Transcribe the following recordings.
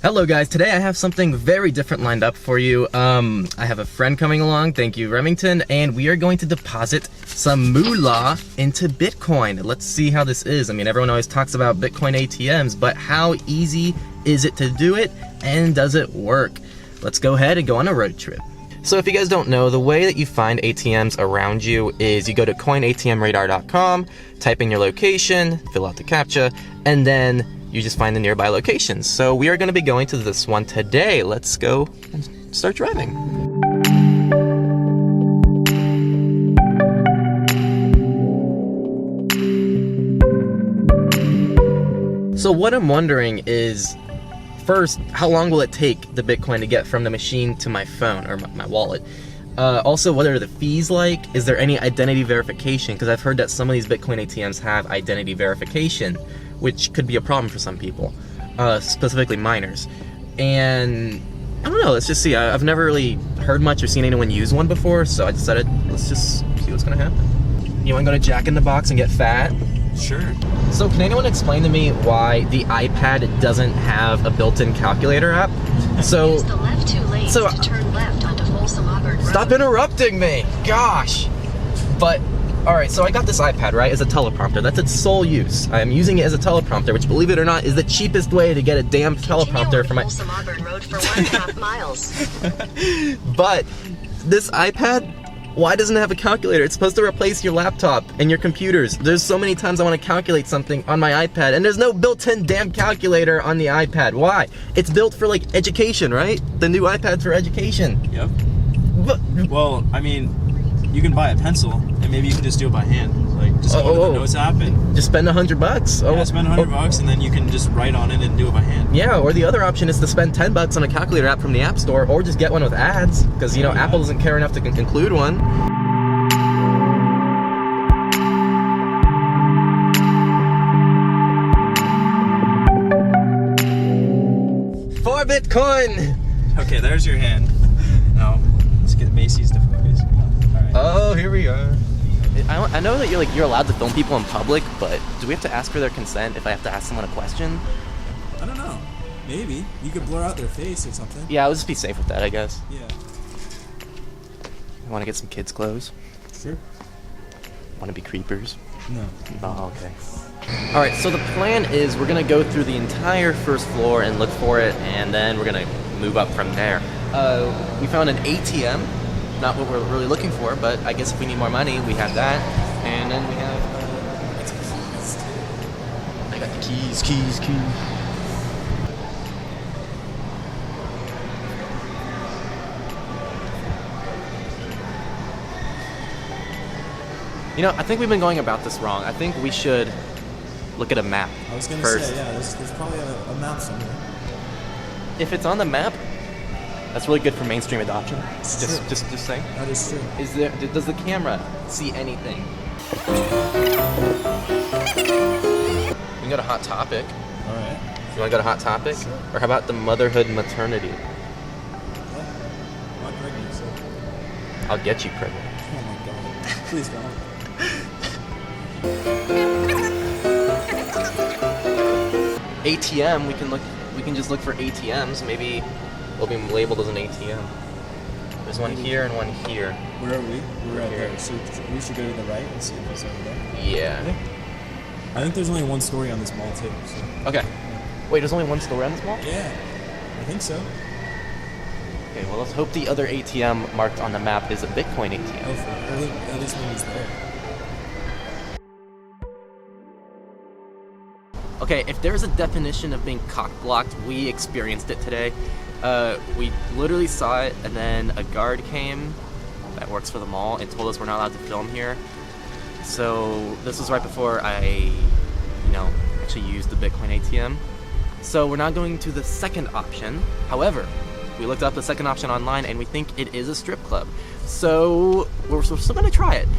Hello guys, today I have something very different lined up for you. I have a friend coming along, thank you Remington, and we are going to deposit some moolah into Bitcoin. Let's see how this is. I mean, everyone always talks about Bitcoin ATMs, but how easy is it to do it, and does it work? Let's go ahead and go on a road trip. So if you guys don't know, the way that you find ATMs around you is you go to coinatmradar.com, type in your location, fill out the CAPTCHA, and then you just find the nearby locations. So we are going to be going to this one today. Let's go and start driving. So what I'm wondering is, first, how long will it take the Bitcoin to get from the machine to my phone or my wallet? Also, what are the fees like? Is there any identity verification? Because I've heard that some of these Bitcoin ATMs have identity verification, which could be a problem for some people, specifically minors. And I don't know, let's just see. I've never really heard much or seen anyone use one before, so I decided, let's just see what's gonna happen. You wanna go to Jack in the Box and get fat? Sure. So can anyone explain to me why the iPad doesn't have a built-in calculator app? So, use the left two lanes to turn left onto Folsom Auburn Road. Stop interrupting me! Gosh! But, alright, so I got this iPad, right, as a teleprompter. That's its sole use. I am using it as a teleprompter, which, believe it or not, is the cheapest way to get a damn teleprompter for my... Folsom Auburn Road for 1.5 miles. But, this iPad, why doesn't it have a calculator? It's supposed to replace your laptop and your computers. There's so many times I want to calculate something on my iPad, and there's no built-in damn calculator on the iPad. Why? It's built for, like, education, right? The new iPad for education. Yep. But, well, I mean, you can buy a pencil, and maybe you can just do it by hand. Like, just go to the Notes app and... just spend $100. Yeah, spend $100, and then you can just write on it and do it by hand. Yeah, or the other option is to spend $10 on a calculator app from the App Store, or just get one with ads, because, you know, Apple doesn't care enough to include one. For Bitcoin! Okay, there's your hand. Now, let's get Macy's to focus. Alright. Oh, here we are. I know that you're allowed to film people in public, but do we have to ask for their consent if I have to ask someone a question? I don't know. Maybe. You could blur out their face or something. Yeah, I'll just be safe with that, I guess. Yeah. Want to get some kids' clothes? Sure. Want to be creepers? No. Oh, okay. Alright, so the plan is we're going to go through the entire first floor and look for it, and then we're going to move up from there. We found an ATM. Not what we're really looking for, but I guess if we need more money, we have that. And then we have... I got the keys. You know, I think we've been going about this wrong. I think we should look at a map I was going to first. say, yeah, there's probably a map somewhere. If it's on the map, that's really good for mainstream adoption. It's Just saying. That is true. Does the camera see anything? We can go to Hot Topic. All right. You want to go to Hot Topic? Sure. Or how about the motherhood maternity? Yeah. I'm not pregnant, so... I'll get you pregnant. Oh my god. Please don't. ATM, we can just look for ATMs. Maybe we'll be labeled as an ATM. There's one here and one here. Where are we? We're right Here. there. So we should go to the right and see if it's over there. Yeah. I think there's only one story on this mall too. So. Okay. Wait, there's only one store on this mall? Yeah. I think so. Okay, well, let's hope the other ATM marked on the map is a Bitcoin ATM. Hopefully. At least when he's there. Okay, if there's a definition of being cock-blocked, we experienced it today. We literally saw it, and then a guard came that works for the mall and told us we're not allowed to film here. So this was right before I, actually used the Bitcoin ATM. So we're not going to the second option. However, we looked up the second option online, and we think it is a strip club. So we're still going to try it.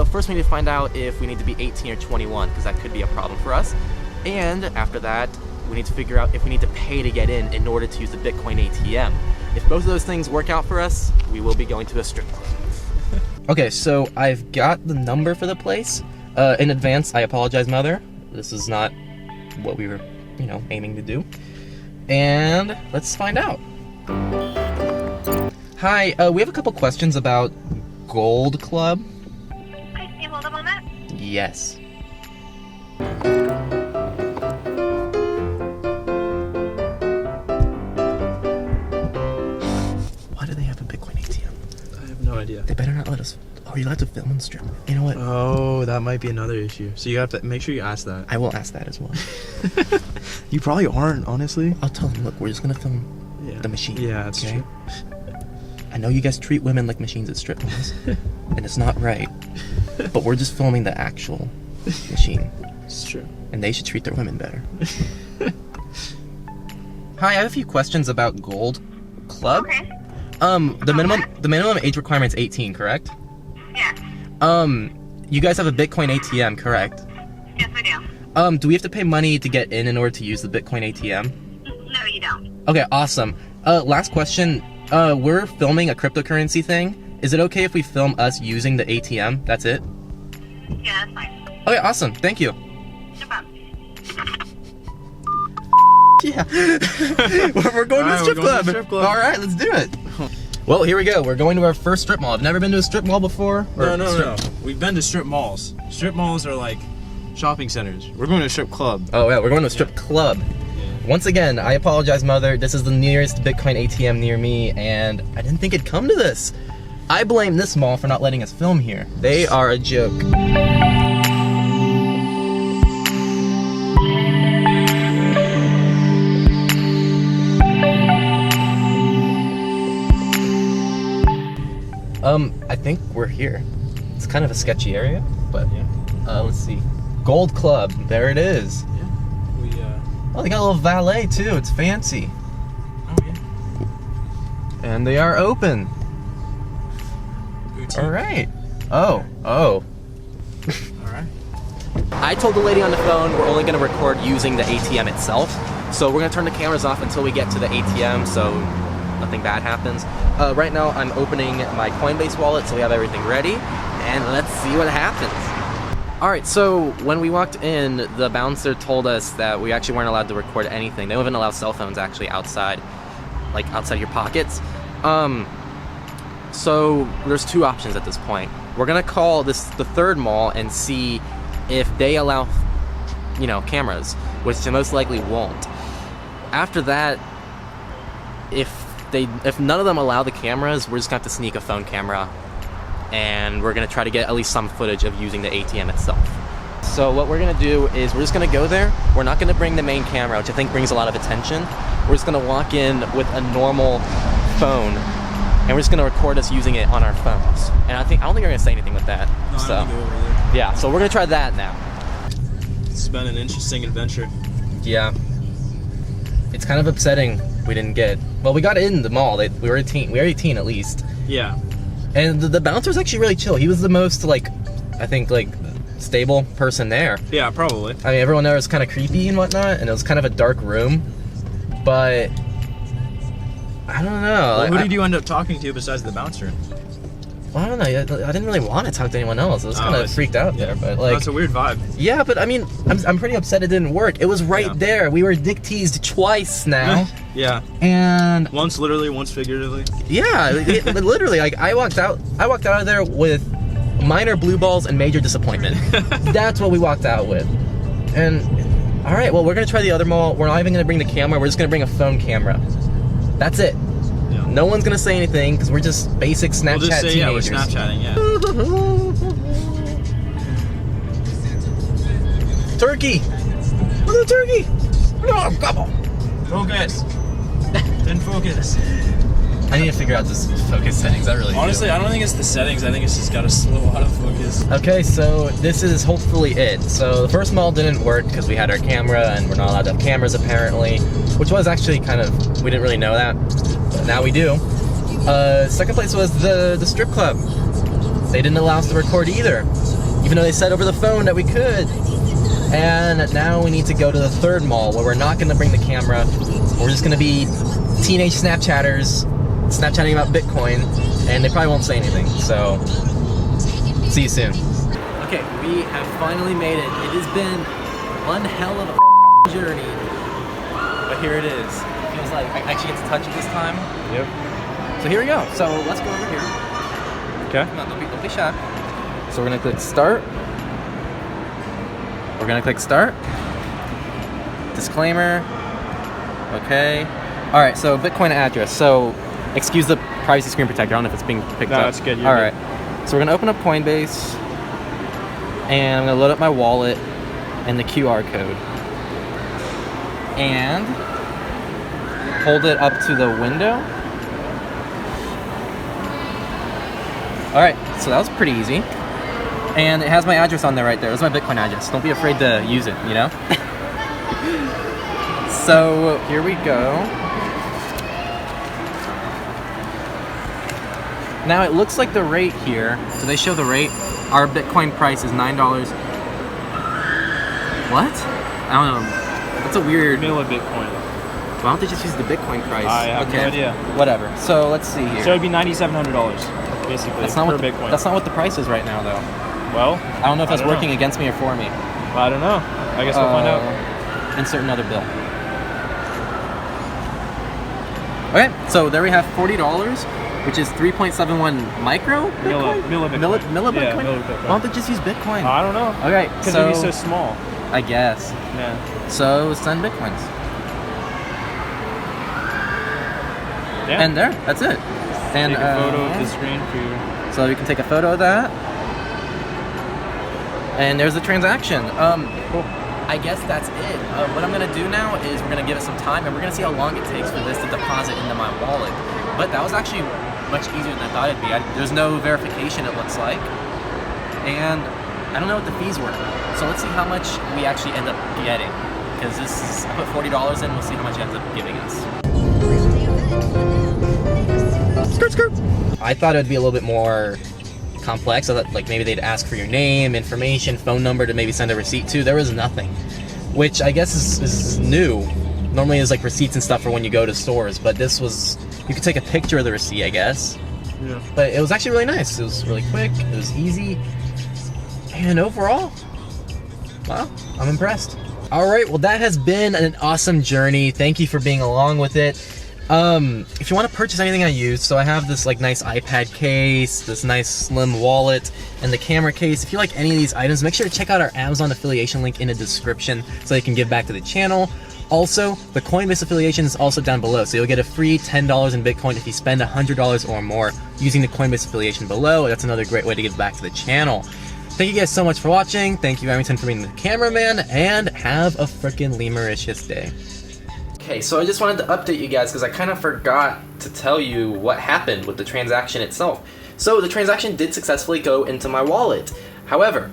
First, we need to find out if we need to be 18 or 21, because that could be a problem for us. And after that, we need to figure out if we need to pay to get in order to use the Bitcoin ATM. If both of those things work out for us, we will be going to a strip club. Okay, so I've got the number for the place. In advance, I apologize, Mother. This is not what we were, aiming to do. And let's find out. Hi, we have a couple questions about Gold Club. Can you hold a moment? Yes. Why do they have a Bitcoin ATM? I have no idea. They better not let us. Are you allowed to film and strip? You know what? Oh, that might be another issue. So you have to make sure you ask that. I will ask that as well. You probably aren't, honestly. I'll tell them, look, we're just gonna film the machine. Yeah, that's true. I know you guys treat women like machines at strip malls, and it's not right. But we're just filming the actual machine. It's true. And they should treat their women better. Hi, I have a few questions about Gold Club. Okay. The minimum age requirement is 18, correct? Yes. You guys have a Bitcoin ATM, correct? Yes, we do. Do we have to pay money to get in order to use the Bitcoin ATM? No, you don't. Okay, awesome. Last question. We're filming a cryptocurrency thing. Is it okay if we film us using the ATM? That's it? Yeah, that's fine. Okay, awesome. Thank you. No problem. Yeah. we're going to the strip club. All right, let's do it. Well, here we go. We're going to our first strip mall. I've never been to a strip mall before. No. We've been to strip malls. Strip malls are like shopping centers. We're going to a strip club. Oh, yeah, we're going to a strip club. Once again, I apologize, Mother. This is the nearest Bitcoin ATM near me, and I didn't think it'd come to this. I blame this mall for not letting us film here. They are a joke. I think we're here. It's kind of a sketchy area, but let's see. Gold Club, there it is. Yeah. Oh, they got a little valet too. It's fancy. Oh yeah. And they are open. Boutique. All right. Oh. All right. I told the lady on the phone we're only going to record using the ATM itself. So we're going to turn the cameras off until we get to the ATM so nothing bad happens. Right now I'm opening my Coinbase wallet so we have everything ready. And let's see what happens. Alright, so when we walked in, the bouncer told us that we actually weren't allowed to record anything. They don't even allow cell phones actually outside, like outside your pockets. So there's two options at this point. We're gonna call the third mall and see if they allow, cameras, which they most likely won't. After that, if none of them allow the cameras, we're just gonna have to sneak a phone camera, and we're gonna try to get at least some footage of using the ATM itself. So what we're gonna do is we're just gonna go there. We're not gonna bring the main camera, which I think brings a lot of attention. We're just gonna walk in with a normal phone, and we're just gonna record us using it on our phones. And I don't think we're gonna say anything with that. No, so I don't think over there. yeah, so we're gonna try that now. It's been an interesting adventure. Yeah. It's kind of upsetting we didn't get. Well, we got in the mall. We were 18. We were 18 at least. Yeah. And the bouncer's actually really chill. He was the most stable person there. Yeah, probably. I mean, everyone there was kind of creepy and whatnot, and it was kind of a dark room. But I don't know. Well, who did you end up talking to besides the bouncer? Well, I don't know. I didn't really want to talk to anyone else. I was kind of freaked out there, but that's a weird vibe. Yeah, but I mean, I'm pretty upset it didn't work. It was right there. We were dick teased twice now. Yeah. And once literally, once figuratively. Yeah, literally. Like I walked out of there with minor blue balls and major disappointment. That's what we walked out with. And all right, well, we're gonna try the other mall. We're not even gonna bring the camera. We're just gonna bring a phone camera. That's it. Yeah. No one's gonna say anything because we're just basic Snapchat we'll just say, teenagers. Yeah, we're Snapchatting. Yeah. Turkey. Look at the turkey. Oh, come on. Focus. Didn't focus. I need to figure out this focus settings. I really Honestly, do. I don't think it's the settings. I think it's just got a slow autofocus. Okay, so this is hopefully it. So the first mall didn't work because we had our camera and we're not allowed to have cameras apparently, which was actually kind of, we didn't really know that, but now we do. Second place was the strip club. They didn't allow us to record either, even though they said over the phone that we could. And now we need to go to the third mall where we're not going to bring the camera. We're just going to be teenage Snapchatters Snapchatting about Bitcoin, and they probably won't say anything, so see you soon. Okay, we have finally made it. It has been one hell of a journey, but here it is. feels like I actually get to touch it this time. Yep. So here we go. So let's go over here. Okay. Come on, don't be shy. So we're gonna click start. We're gonna click start. Disclaimer. Okay. All right. So Bitcoin address. So excuse the privacy screen protector. I don't know if it's being picked up. No, that's good. All right. So we're gonna open up Coinbase, and I'm gonna load up my wallet and the QR code, and hold it up to the window. All right. So that was pretty easy. And it has my address on there right there. That's my Bitcoin address. Don't be afraid to use it, you know? So here we go. Now it looks like the rate here, so they show the rate. Our Bitcoin price is $9. What? I don't know. That's a weird... Millibitcoin. Why don't they just use the Bitcoin price? I have no idea. Whatever. So let's see here. So it'd be $9,700 basically That's not per what Bitcoin. That's not what the price is right now, though. Well, I don't know if that's working against me or for me. I don't know. I guess we'll find out. Insert another bill. Okay, so there we have $40, which is 3.71 micro Bitcoin? Millibitcoin. Millibitcoin? Yeah, millibitcoin. Why don't they just use Bitcoin? I don't know. Okay, Because so it'd be so small. I guess. Yeah. So send Bitcoins. Yeah. And there, that's it. And take a photo of the screen for you. So you can take a photo of that. And there's the transaction. Cool. I guess that's it. What I'm gonna do now is we're gonna give it some time, and we're gonna see how long it takes for this to deposit into my wallet. But that was actually much easier than I thought it'd be. There's no verification, it looks like, and I don't know what the fees were. So let's see how much we actually end up getting. Because I put $40 in. We'll see how much it ends up giving us. Skirt, skirt. I thought it would be a little bit more complex. I thought like maybe they'd ask for your name, information, phone number to maybe send a receipt to. There was nothing, which I guess is new. Normally it's like receipts and stuff for when you go to stores, but this was, you could take a picture of the receipt, I guess. Yeah. But it was actually really nice. It was really quick, it was easy, and overall, wow, I'm impressed. All right, well that has been an awesome journey. Thank you for being along with it. If you want to purchase anything I use, so I have this like nice iPad case, this nice slim wallet, and the camera case. If you like any of these items, make sure to check out our Amazon affiliation link in the description so you can give back to the channel. Also, the Coinbase affiliation is also down below, so you'll get a free $10 in Bitcoin if you spend $100 or more using the Coinbase affiliation below. That's another great way to give back to the channel. Thank you guys so much for watching. Thank you, Remington, for being the cameraman, and have a freaking lemuricious day. Okay, so I just wanted to update you guys because I kind of forgot to tell you what happened with the transaction itself. So the transaction did successfully go into my wallet. However,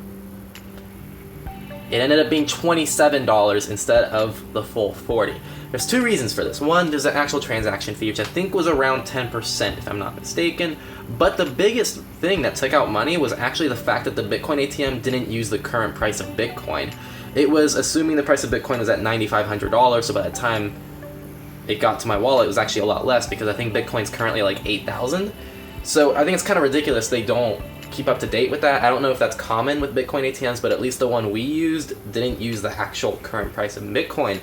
it ended up being $27 instead of the full $40. There's two reasons for this. One, there's an actual transaction fee, which I think was around 10%, if I'm not mistaken. But the biggest thing that took out money was actually the fact that the Bitcoin ATM didn't use the current price of Bitcoin. It was assuming the price of Bitcoin was at $9,500, so by the time it got to my wallet, it was actually a lot less, because I think Bitcoin's currently like 8,000. So I think it's kind of ridiculous they don't keep up to date with that. I don't know if that's common with Bitcoin ATMs, but at least the one we used didn't use the actual current price of Bitcoin,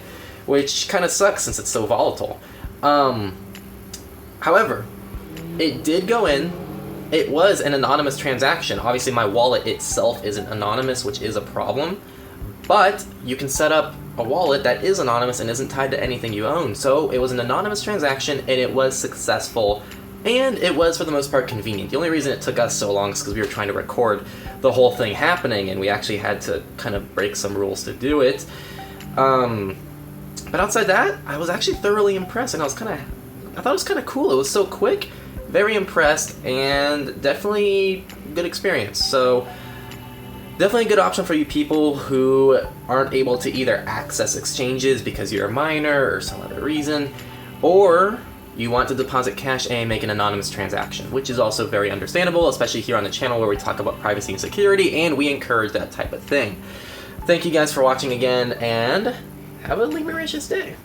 which kind of sucks since it's so volatile. However, it did go in. It was an anonymous transaction. Obviously my wallet itself isn't anonymous, which is a problem, but you can set up a wallet that is anonymous and isn't tied to anything you own. So it was an anonymous transaction, and it was successful, and it was for the most part convenient. The only reason it took us so long is because we were trying to record the whole thing happening, and we actually had to kind of break some rules to do it. But outside that, I was actually thoroughly impressed, and I thought it was kind of cool. It was so quick, very impressed, and definitely good experience. So definitely a good option for you people who aren't able to either access exchanges because you're a minor or some other reason, or you want to deposit cash and make an anonymous transaction, which is also very understandable, especially here on the channel where we talk about privacy and security, and we encourage that type of thing. Thank you guys for watching again, and have a lemuricious day.